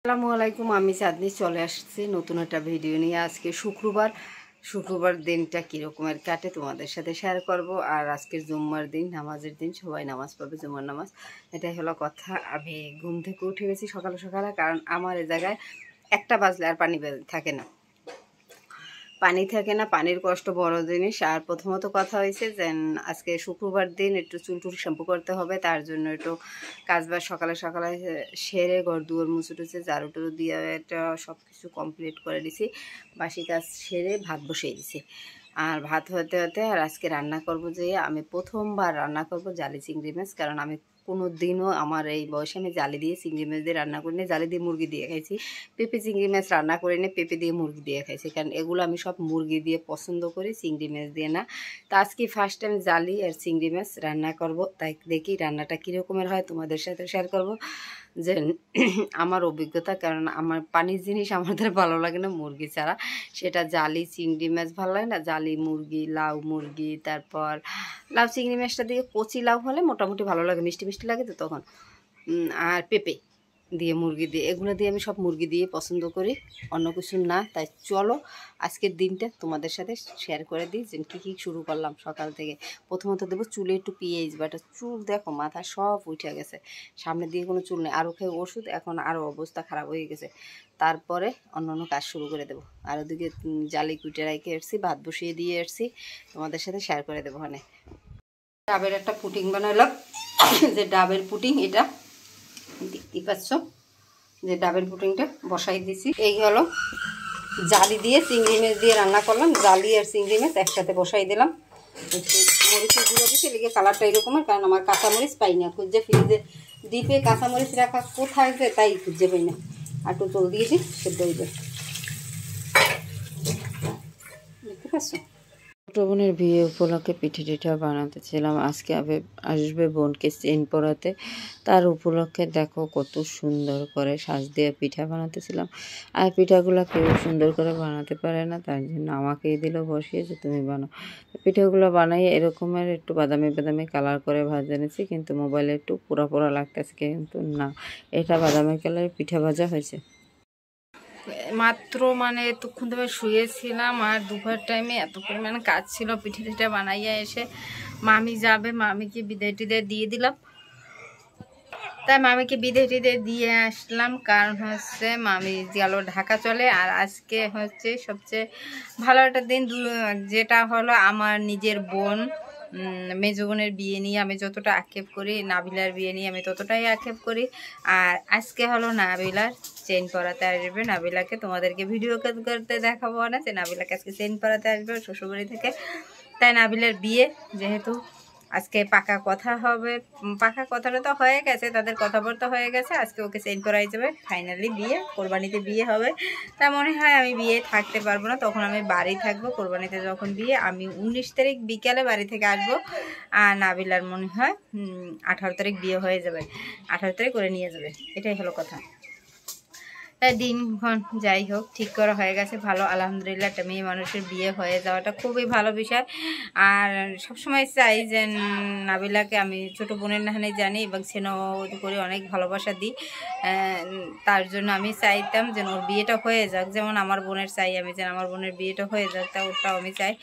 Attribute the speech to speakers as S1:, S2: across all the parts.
S1: আসসালামু আলাইকুম। আমি চাঁদনি চলে আসছি নতুন একটা ভিডিও নিয়ে। আজকে শুক্রবার দিনটা কীরকমের কাটে তোমাদের সাথে শেয়ার করব। আর আজকের জুম্মার দিন, নামাজের দিন, সবাই নামাজ পড়বে, জুম্মার নামাজ। এটাই হলো কথা। আমি ঘুম থেকে উঠে গেছি সকালে সকালে, কারণ আমার এ জায়গায় 1টা বাজলে আর পানি থাকে না, পানির কষ্ট বড় জিনিস। আর প্রথমত কথা হয়েছে যে আজকে শুক্রবার দিন একটু চুল শ্যাম্পু করতে হবে, তার জন্য একটু কাজবাজ সকালে সকালে সেরে ঘর দুয়ার মুছে টুছে ঝাড়ু টুড়ু দিয়ে এটা সব কিছু কমপ্লিট করে দিছি। বাসি কাজ সেরে ভাত বসিয়ে দিছি। আর ভাত হতে হতে আর আজকে রান্না করব যে আমি প্রথমবার রান্না করব জালি চিংড়ি মাছ। কারণ আমি কোনো দিনও আমার এই বয়সে আমি জালি দিয়ে চিংড়ি মাছ দিয়ে রান্না করিনি। জালি দিয়ে মুরগি দিয়ে খাইছি, পেঁপে চিংড়ি মাছ রান্না করিনি, পেঁপে দিয়ে মুরগি দিয়ে খাইছি। কারণ এগুলো আমি সব মুরগি দিয়ে পছন্দ করি, চিংড়ি মাছ দিয়ে না। তো আজকে ফার্স্ট টাইম জালি আর চিংড়ি মাছ রান্না করব, তাই দেখি রান্নাটা কীরকমের হয় তোমাদের সাথে শেয়ার করব যে আমার অভিজ্ঞতা। কারণ আমার পানির জিনিস আমাদের ভালো লাগে না মুরগি ছাড়া, সেটা জালি চিংড়ি মাছ ভালো লাগে না, জালি মুরগি, লাউ মুরগি, তারপর লাউ চিংড়ি মাছটা দিয়ে কচি লাউ হলে মোটামুটি ভালো লাগে, মিষ্টি মিষ্টি লাগে তো তখন। আর পেঁপে দিয়ে মুরগি দিয়ে, এগুলো দিয়ে আমি সব মুরগি দিয়ে পছন্দ করি, অন্য কিছু না। তাই চলো আজকের দিনটা তোমাদের সাথে শেয়ার করে দিই যে কী শুরু করলাম সকাল থেকে। প্রথমত দেবো চুলে একটু পেঁয়াজ বাটা। চুল দেখো মাথা সব উঠে গেছে, সামনে দিয়ে কোনো চুল নেই। আরও খেয়ে ওষুধ, এখন আরও অবস্থা খারাপ হয়ে গেছে। তারপরে অন্য কাজ শুরু করে দেবো। আর ওদিকে জালি কুটে রাইকে এসছি, ভাত বসিয়ে দিয়ে এসছি, তোমাদের সাথে শেয়ার করে দেবো। ওখানে ডাবের একটা পুটিং বানালাম, যে ডাবের পুটিং, এটা দেখতেই পাচ্ছ যে ডাবের পুটিংটা বসাই দিছি। এই হলো জালি দিয়ে চিংড়ি মাছ দিয়ে রান্না করলাম। জালি আর চিংড়ি মাছ একসাথে বসাই দিলাম। একটু মরিচের গুঁড়ো দিচ্ছি, লিখে কালারটা এরকমের। কারণ আমার কাঁচামরিচ পাই না, খুঁজে ফ্রিজে ডিপে কাঁচামরিচ রাখা কোথায় যে, তাই খুঁজে পাই না। আর একটু জল দিয়ে দিই, সেদ্ধ হয়ে যায়। দেখতে পাচ্ছ, ছোটো বোনের বিয়ে উপলক্ষে পিঠে টিঠা বানাতেছিলাম। আজকে আসবে বোনকে চেন পরাতে, তার উপলক্ষে দেখো কত সুন্দর করে সাজ দিয়ে পিঠা বানাতেছিলাম। আর পিঠাগুলো কেউ সুন্দর করে বানাতে পারে না, তার জন্য আমাকেই দিল বসিয়ে যে তুমি বানাও। পিঠাগুলো বানাই এরকমের একটু বাদামি বাদামি কালার করে ভাজা নিয়েছি, কিন্তু মোবাইলে একটু পোড়া পোড়া লাগতেছে, কিন্তু না, এটা বাদামি কালারের পিঠা ভাজা হয়েছে। মাত্র এতক্ষণ ধরে শুয়েছিলাম, আর দুপুর টাইমে এত পরিমাণে কাজ ছিল। পিঠে টিঠা বানাইয়া এসে মামি যাবে, মামিকে বিদায় টিদায় দিয়ে দিলাম। তাই মামিকে বিদায় টিদায় দিয়ে আসলাম, কারণ হচ্ছে মামি গেল ঢাকা চলে। আর আজকে হচ্ছে সবচেয়ে ভালো একটা দিন, যেটা হলো আমার নিজের বোন মেজো বোনের বিয়ে নিয়ে আমি যতটা আক্ষেপ করি, নাবিলার বিয়ে নিয়ে আমি ততটাই আক্ষেপ করি। আর আজকে হলো নাবিলার চেন পরাতে আসবে। নাবিলাকে তোমাদেরকে ভিডিও করতে দেখাবো না যে নাবিলাকে আজকে চেন পরাতে আসবে শ্বশুরবাড়ি থেকে। তাই নাবিলার বিয়ে যেহেতু আজকে পাকা কথা হবে, পাকা কথাটা তো হয়ে গেছে, তাদের কথাবার্তা হয়ে গেছে, আজকে ওকে চেঞ্জ করাই যাবে। ফাইনালি বিয়ে, কোরবানিতে বিয়ে হবে। তা মনে হয় আমি বিয়ে থাকতে পারবো না, তখন আমি বাড়ি থাকবো। কোরবানিতে যখন বিয়ে, আমি 19 তারিখ বিকালে বাড়ি থেকে আসবো। আর নাবিলার মনে হয় 18 তারিখ বিয়ে হয়ে যাবে, 18 তারিখ করে নিয়ে যাবে। এটাই হলো কথা। তাই দিনক্ষণ যাই হোক ঠিক করা হয়ে গেছে, ভালো আলহামদুলিল্লাহ। একটা মেয়ে মানুষের বিয়ে হয়ে যাওয়াটা খুবই ভালো বিষয়। আর সবসময় চাই যে নাবিলাকে আমি ছোটো বোনের নাহানে জানি এবং স্নেহ করে অনেক ভালোবাসা দিই। তার জন্য আমি চাইতাম যেন ওর বিয়েটা হয়ে যাক, যেমন আমার বোনের চাই আমি যেন আমার বোনের বিয়েটা হয়ে যাক, তা ওরটাও আমি চাই।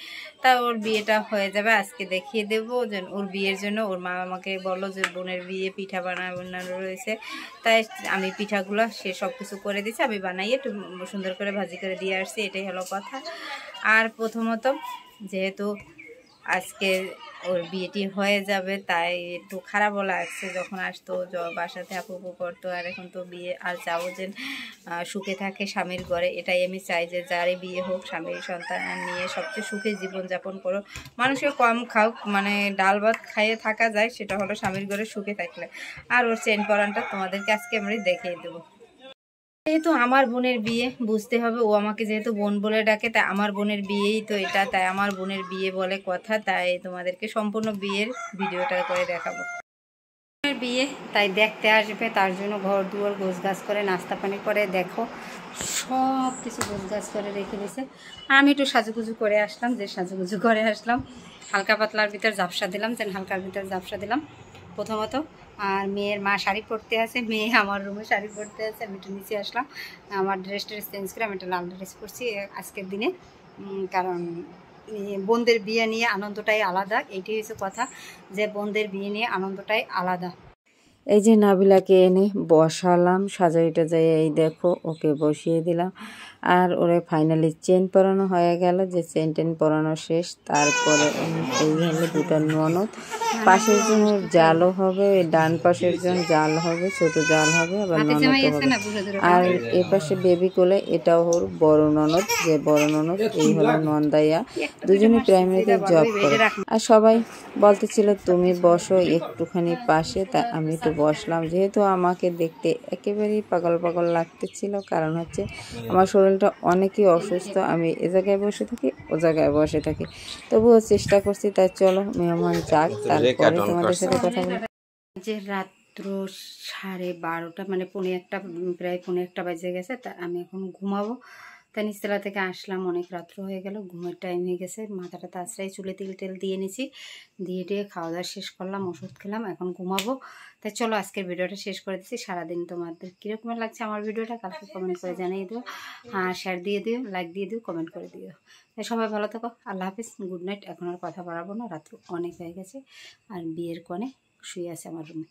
S1: তা ওর বিয়েটা হয়ে যাবে, আজকে দেখিয়ে দেবো যে ওর বিয়ের জন্য ওর মা আমাকে বললো যে বোনের বিয়ে পিঠা বানানো রয়েছে। তাই আমি পিঠাগুলো সে সব কিছু করে দিচ্ছি, আমি বানাইয়ে একটু সুন্দর করে ভাজি করে দিয়ে আসছি। এটাই হলো কথা। আর প্রথমত যেহেতু আজকে ওর বিয়েটি হয়ে যাবে, তাই একটু খারাপও লাগছে। যখন আসতো বাসাতে আপু করতো, আর এখন তো বিয়ে আর চাও যে সুখে থাকে স্বামীর ঘরে। এটাই আমি চাই যে যারই বিয়ে হোক, স্বামীর সন্তান নিয়ে সবচেয়ে সুখে জীবনযাপন করো। মানুষকে কম খাও, ডাল ভাত খাইয়ে থাকা যায়, সেটা হলো স্বামীর ঘরে সুখে থাকলে। আর ওর চেন পরানটা তোমাদেরকে আজকে আমরা দেখিয়ে দেবো। যেহেতু আমার বোনের বিয়ে, বুঝতে হবে ও আমাকে যেহেতু বোন বলে ডাকে, তাই আমার বোনের বিয়েই তো এটা, তাই আমার বোনের বিয়ে বলে কথা। তাই তোমাদেরকে সম্পূর্ণ বিয়ের ভিডিওটা করে দেখাবো। বোনের বিয়ে তাই দেখতে আসবে, তার জন্য ঘর দুয়ার গোছগাছ করে নাস্তা পানি করে দেখো সব কিছু গোছগাছ করে রেখে দিয়েছে। আমি একটু সাজুগুজু করে আসলাম, যে সাজুগুজু করে আসলাম, হালকা পাতলার ভিতর ঝাপসা দিলাম, যেন হালকার ভিতর ঝাপসা দিলাম।
S2: প্রথমত। আর মেয়ের মা শাড়ি পরতে আছে, মেয়ে আমার রুমে শাড়ি পরতে আছে। আমি একটু নিচে আসলাম, আমার ড্রেস চেঞ্জ করে আমি একটা লাল ড্রেস পরছি আজকের দিনে। কারণ বোনদের বিয়ে নিয়ে আনন্দটাই আলাদা, এইটাই হচ্ছে কথা, যে বোনদের বিয়ে নিয়ে আনন্দটাই আলাদা।
S1: এই যে নাবিলাকে এনে বসালাম, সাজাই টাজাই, এই দেখো ওকে বসিয়ে দিলাম। আর ওরে ফাইনালি চেন পরানো হয়ে গেল, যে চেন টেন পরানো শেষ। তারপরে এই হলো দুটো ননদ, পাশের জন জালও হবে, ডান পাশের জন জাল হবে, ছোট জাল হবে, আবার ননদও হবে। আর এ পাশে বেবি কোলে, এটাও ওর বড় ননদ, যে বড় ননদ এই হলো নন্দাইয়া। দুজনই প্রাইমারিতে জব করে। আর সবাই বলতেছিল তুমি বসো একটুখানি পাশে, তা আমি একটু বসলাম। যেহেতু আমাকে দেখতে একেবারেই পাগল পাগল লাগতেছিল, কারণ হচ্ছে আমার শরীরটা অনেকই অসুস্থ, আমি এ জায়গায় বসে থাকি ও জায়গায় বসে থাকি, তবুও চেষ্টা করছি। তাই চলো মেহমান যাক, তারপরে তোমাদের সাথে কথা বলি।
S2: যে রাত্র 12:30, মানে পৌনে 1, প্রায় পৌনে 1 বাজে গেছে। তা আমি এখন ঘুমাবো। তাই নিচতলা থেকে আসলাম, অনেক রাত্র হয়ে গেল, ঘুমের টাইম হয়ে গেছে। মাথাটা তাছাড়াই চুলে তেল টেল দিয়ে নিছি, দিয়ে খাওয়া দাওয়া শেষ করলাম, ওষুধ খেলাম, এখন ঘুমাবো। তাই চলো আজকের ভিডিওটা শেষ করে দিচ্ছি। সারাদিন তোমাদের কীরকম লাগছে আমার ভিডিওটা কালকে কমেন্ট করে জানিয়ে দিও, আর শেয়ার দিয়ে দিও, লাইক দিয়ে দিও, কমেন্ট করে দিও। তাই সবাই ভালো থাকো, আল্লাহ হাফিজ, গুড নাইট। এখন আর কথা বাড়াবো না, রাত্র অনেক হয়ে গেছে। আর বিয়ের কোণে শুয়ে আছে আমার রুমে।